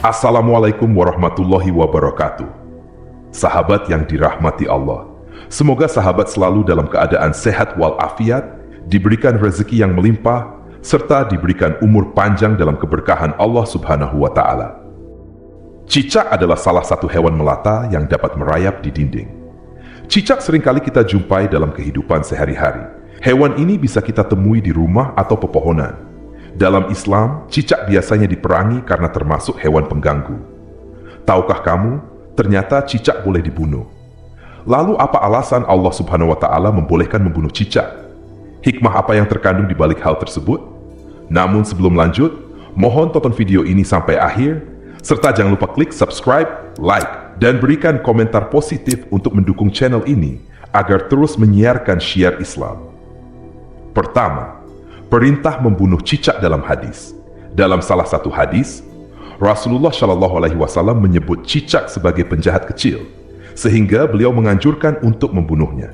Assalamualaikum warahmatullahi wabarakatuh. Sahabat yang dirahmati Allah, semoga sahabat selalu dalam keadaan sehat walafiat, diberikan rezeki yang melimpah, serta diberikan umur panjang dalam keberkahan Allah Subhanahu wa Ta'ala. Cicak adalah salah satu hewan melata yang dapat merayap di dinding. Cicak seringkali kita jumpai dalam kehidupan sehari-hari. Hewan ini bisa kita temui di rumah atau pepohonan. Dalam Islam, cicak biasanya diperangi karena termasuk hewan pengganggu. Tahukah kamu, ternyata cicak boleh dibunuh. Lalu apa alasan Allah Subhanahu wa Ta'ala membolehkan membunuh cicak? Hikmah apa yang terkandung di balik hal tersebut? Namun sebelum lanjut, mohon tonton video ini sampai akhir, serta jangan lupa klik subscribe, like, dan berikan komentar positif untuk mendukung channel ini agar terus menyiarkan syiar Islam. Pertama, perintah membunuh cicak dalam hadis. Dalam salah satu hadis, Rasulullah Shallallahu Alaihi Wasallam menyebut cicak sebagai penjahat kecil, sehingga beliau menganjurkan untuk membunuhnya.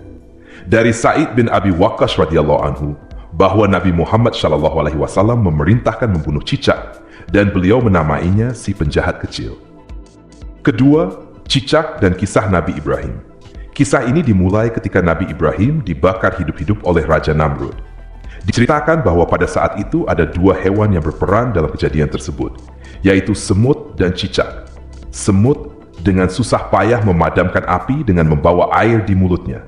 Dari Sa'id bin Abi Waqqas radhiyallahu anhu, bahwa Nabi Muhammad Shallallahu Alaihi Wasallam memerintahkan membunuh cicak, dan beliau menamainya si penjahat kecil. Kedua, cicak dan kisah Nabi Ibrahim. Kisah ini dimulai ketika Nabi Ibrahim dibakar hidup-hidup oleh Raja Namrud. Diceritakan bahwa pada saat itu ada dua hewan yang berperan dalam kejadian tersebut, yaitu semut dan cicak. Semut dengan susah payah memadamkan api dengan membawa air di mulutnya.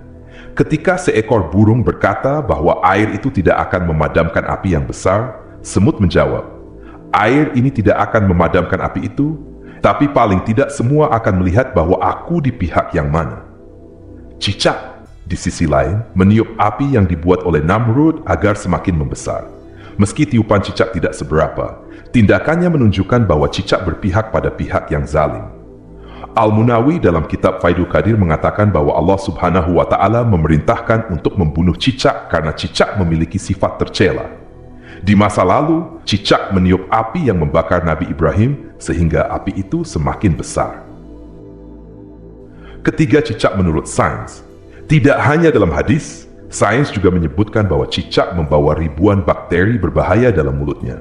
Ketika seekor burung berkata bahwa air itu tidak akan memadamkan api yang besar, semut menjawab, "Air ini tidak akan memadamkan api itu, tapi paling tidak semua akan melihat bahwa aku di pihak yang mana." Cicak di sisi lain, meniup api yang dibuat oleh Namrud agar semakin membesar. Meski tiupan cicak tidak seberapa, tindakannya menunjukkan bahwa cicak berpihak pada pihak yang zalim. Al-Munawi dalam kitab Faidul Qadir mengatakan bahwa Allah Subhanahu wa Ta'ala memerintahkan untuk membunuh cicak karena cicak memiliki sifat tercela. Di masa lalu, cicak meniup api yang membakar Nabi Ibrahim sehingga api itu semakin besar. Ketiga, cicak menurut sains. Tidak hanya dalam hadis, sains juga menyebutkan bahwa cicak membawa ribuan bakteri berbahaya dalam mulutnya.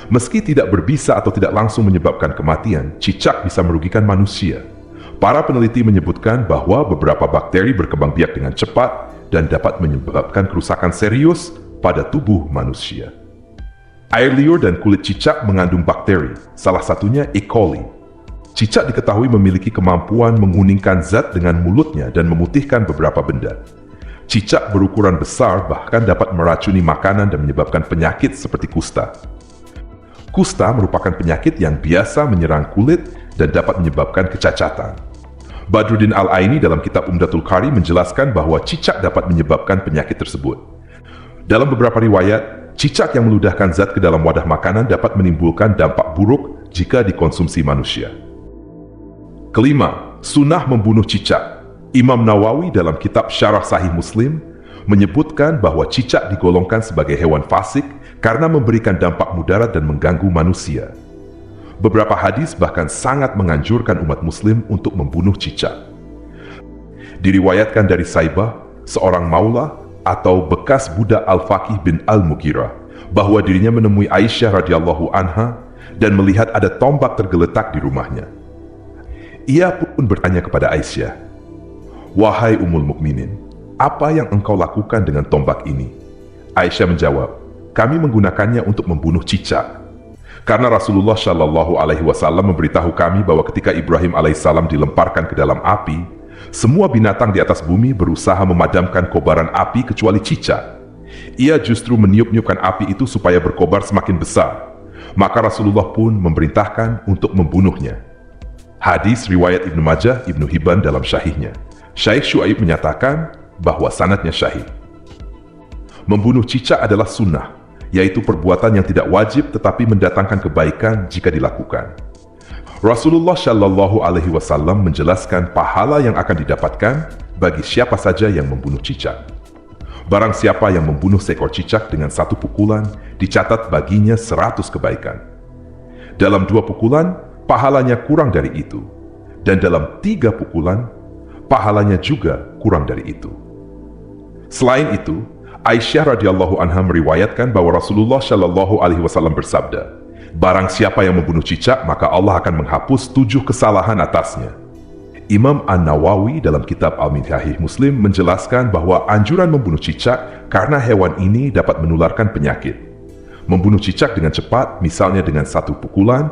Meski tidak berbisa atau tidak langsung menyebabkan kematian, cicak bisa merugikan manusia. Para peneliti menyebutkan bahwa beberapa bakteri berkembang biak dengan cepat dan dapat menyebabkan kerusakan serius pada tubuh manusia. Air liur dan kulit cicak mengandung bakteri, salah satunya E. coli. Cicak diketahui memiliki kemampuan menguningkan zat dengan mulutnya dan memutihkan beberapa benda. Cicak berukuran besar bahkan dapat meracuni makanan dan menyebabkan penyakit seperti kusta. Kusta merupakan penyakit yang biasa menyerang kulit dan dapat menyebabkan kecacatan. Badruddin Al-Aini dalam kitab Umdatul Qari menjelaskan bahwa cicak dapat menyebabkan penyakit tersebut. Dalam beberapa riwayat, cicak yang meludahkan zat ke dalam wadah makanan dapat menimbulkan dampak buruk jika dikonsumsi manusia. Kelima, sunnah membunuh cicak. Imam Nawawi dalam kitab Syarah Sahih Muslim menyebutkan bahwa cicak digolongkan sebagai hewan fasik karena memberikan dampak mudarat dan mengganggu manusia. Beberapa hadis bahkan sangat menganjurkan umat muslim untuk membunuh cicak. Diriwayatkan dari Saibah, seorang maula atau bekas budak Al-Faqih bin Al-Mughirah, bahwa dirinya menemui Aisyah radhiyallahu anha dan melihat ada tombak tergeletak di rumahnya. Ia pun bertanya kepada Aisyah, "Wahai Ummul Mukminin, apa yang engkau lakukan dengan tombak ini?" Aisyah menjawab, "Kami menggunakannya untuk membunuh cicak." Karena Rasulullah Shallallahu Alaihi Wasallam memberitahu kami bahwa ketika Ibrahim alaihissalam dilemparkan ke dalam api, semua binatang di atas bumi berusaha memadamkan kobaran api kecuali cicak. Ia justru meniup-niupkan api itu supaya berkobar semakin besar. Maka Rasulullah pun memerintahkan untuk membunuhnya. Hadis riwayat Ibnu Majah, Ibnu Hibban dalam Syahihnya. Syekh Syuaib menyatakan bahwa sanadnya syahih. Membunuh cicak adalah sunnah, yaitu perbuatan yang tidak wajib tetapi mendatangkan kebaikan jika dilakukan. Rasulullah Shallallahu Alaihi Wasallam menjelaskan pahala yang akan didapatkan bagi siapa saja yang membunuh cicak. Barang siapa yang membunuh seekor cicak dengan satu pukulan, dicatat baginya 100 kebaikan. Dalam 2 pukulan, pahalanya kurang dari itu. Dan dalam 3 pukulan, pahalanya juga kurang dari itu. Selain itu, Aisyah radhiyallahu anha meriwayatkan bahwa Rasulullah Shallallahu Alaihi Wasallam bersabda, Barang siapa yang membunuh cicak, maka Allah akan menghapus 7 kesalahan atasnya. Imam An-Nawawi dalam kitab Al-Minhaj Muslim menjelaskan bahwa anjuran membunuh cicak karena hewan ini dapat menularkan penyakit. Membunuh cicak dengan cepat, misalnya dengan 1 pukulan,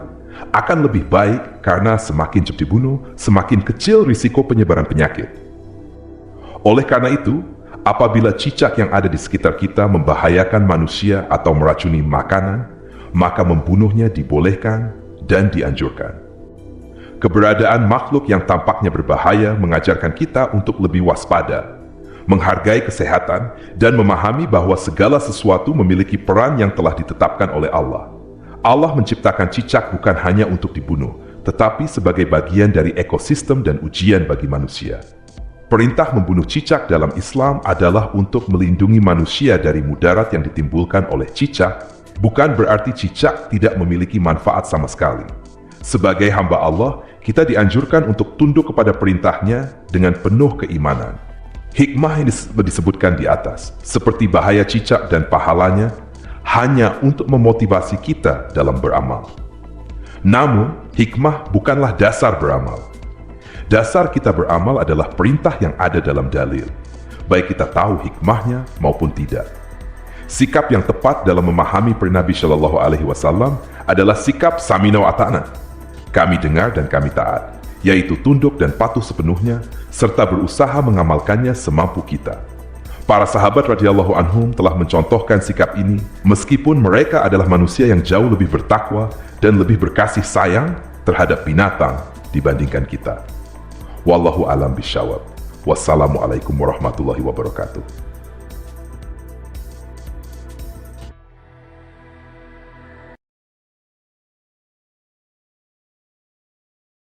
akan lebih baik karena semakin cepat dibunuh, semakin kecil risiko penyebaran penyakit. Oleh karena itu, apabila cicak yang ada di sekitar kita membahayakan manusia atau meracuni makanan, maka membunuhnya dibolehkan dan dianjurkan. Keberadaan makhluk yang tampaknya berbahaya mengajarkan kita untuk lebih waspada, menghargai kesehatan, dan memahami bahwa segala sesuatu memiliki peran yang telah ditetapkan oleh Allah. Allah menciptakan cicak bukan hanya untuk dibunuh, tetapi sebagai bagian dari ekosistem dan ujian bagi manusia. Perintah membunuh cicak dalam Islam adalah untuk melindungi manusia dari mudarat yang ditimbulkan oleh cicak, bukan berarti cicak tidak memiliki manfaat sama sekali. Sebagai hamba Allah, kita dianjurkan untuk tunduk kepada perintahnya dengan penuh keimanan. Hikmah yang disebutkan di atas, seperti bahaya cicak dan pahalanya, hanya untuk memotivasi kita dalam beramal. Namun, hikmah bukanlah dasar beramal. Dasar kita beramal adalah perintah yang ada dalam dalil, baik kita tahu hikmahnya maupun tidak. Sikap yang tepat dalam memahami Nabi Shallallahu Alaihi Wasallam adalah sikap samina wa ata'na. Kami dengar dan kami taat, yaitu tunduk dan patuh sepenuhnya, serta berusaha mengamalkannya semampu kita. Para sahabat radhiyallahu anhum telah mencontohkan sikap ini, meskipun mereka adalah manusia yang jauh lebih bertakwa dan lebih berkasih sayang terhadap binatang dibandingkan kita. Wallahu alam bisyawab. Wassalamualaikum warahmatullahi wabarakatuh.